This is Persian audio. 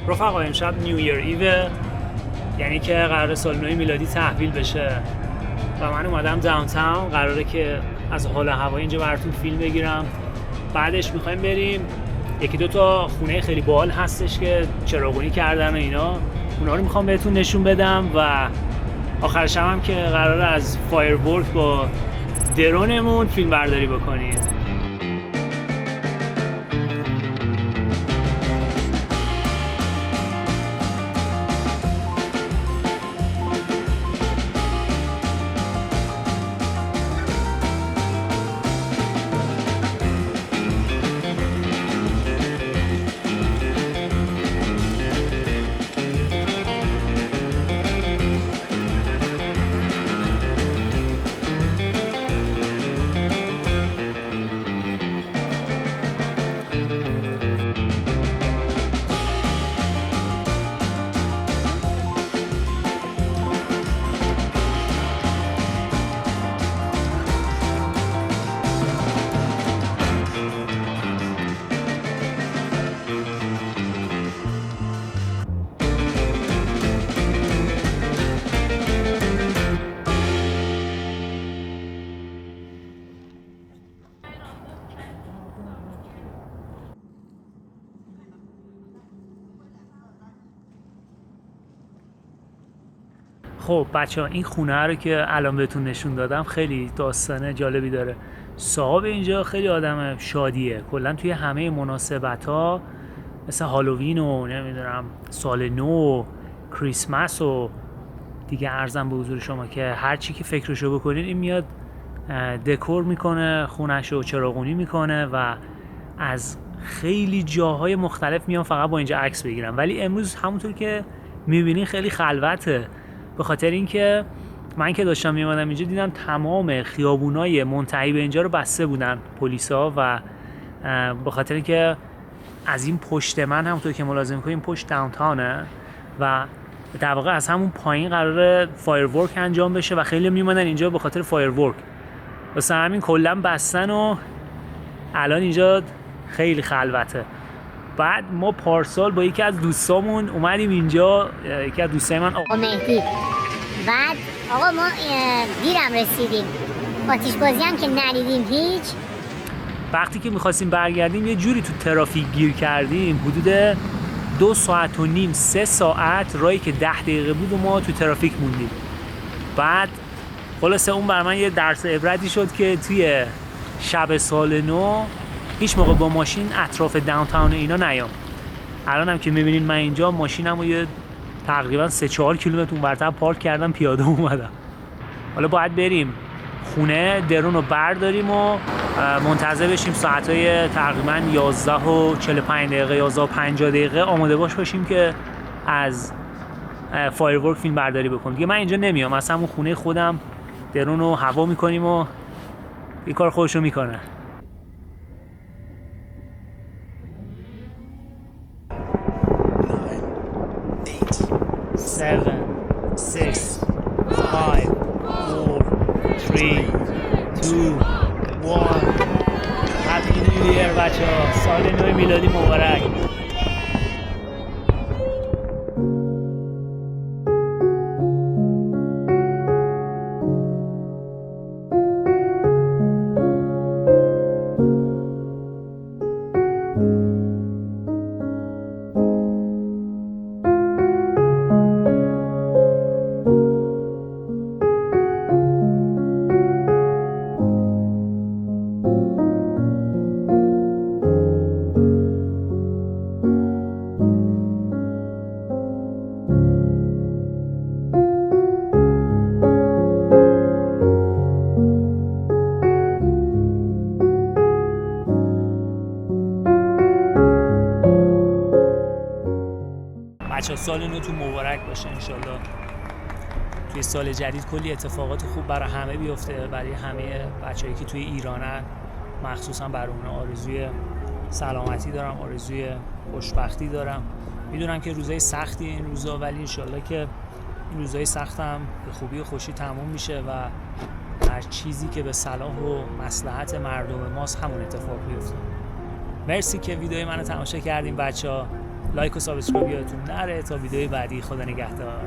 رفقا امشب نیو ایر ایوه، یعنی که قرار سال نو میلادی تحویل بشه و من اومدم داونتاون. قراره که از حال هوای اینجا براتون فیلم بگیرم. بعدش میخوایم بریم یکی دو تا خونه خیلی باحال هستش که چراغونی کردن و اینا، اونا رو میخوام بهتون نشون بدم و آخر شب هم که قراره از فایرورک با درونمون فیلم برداری بکنیم. خب بچه ها، این خونه رو که الان بهتون نشون دادم خیلی داستان جالبی داره. صاحب اینجا خیلی آدم شادیه، کلا توی همه مناسبت ها مثل هالووین و نمیدونم سال نو، کریسمس و دیگه، عرضم به حضور شما که هر چی که فکرشو بکنین این میاد دکور میکنه خونه‌شو، چراغونی میکنه و از خیلی جاهای مختلف میان فقط با اینجا عکس بگیرن. ولی امروز همونطور که میبینین خیلی خلوته، به خاطر اینکه من که داشتم میومدم اینجا دیدم تمام خیابونای منتهی به اینجا رو بسته بودن پلیسا و به خاطر اینکه از این پشت من همونطور که ملاحظه می‌کنین پشت داونتاونه و در واقع از همون پایین قراره فایرورک انجام بشه و خیلی میومدن اینجا به خاطر فایرورک، واسه همین کلا بستن و الان اینجا خیلی خلوته. بعد ما پارسال با یکی از دوستامون اومدیم اینجا، یکی از دوستای من آقا مهدی. بعد آقا ما دیرم رسیدیم، آتیش بازی هم که ندیدیم هیچ. وقتی که میخواستیم برگردیم یه جوری تو ترافیک گیر کردیم، حدود 2 ساعت و نیم 3 ساعت راهی که 10 دقیقه بود و ما تو ترافیک موندیم. بعد خلاصه اون بر من یه درس عبرتی شد که توی شب سال نو هیچ موقع با ماشین اطراف داونتاون اینا نیام. الان هم که میبینین من اینجا ماشینمو یه تقریبا 3-4 کیلومتر اونورتر پارک کردم، پیاده اومدم. حالا باید بریم خونه درون رو برداریم و منتظر بشیم ساعتهای تقریبا 11:45 11:50 آماده باشیم که از فایرورک فیلم برداری بکنیم. دیگه من اینجا نمیام، از همون خونه خودم درون رو هوا میکنیم و این کار خودشو میکنه. 7 6 5 4 3 2 1 هپی نیو ایر بچه‌ها، سال نو میلادی مبارک. بچه‌ها سال نوتون مبارک باشه، انشالله توی سال جدید کلی اتفاقات خوب برای همه بیفته، برای همه بچه‌هایی که توی ایرانن، مخصوصا برای اون آرزوی سلامتی دارم، آرزوی خوشبختی دارم. میدونم که روزای سختی این روزا، ولی انشالله که این روزای سخت هم به خوبی و خوشی تموم میشه و هر چیزی که به صلاح و مصلحت مردم ماست همون اتفاق بیفته. مرسی که ویدیوی منو تماشا کردین بچه‌ها. لایک و سابسکرایب یادتون نره. تا ویدیوی بعدی، خدا نگهدار.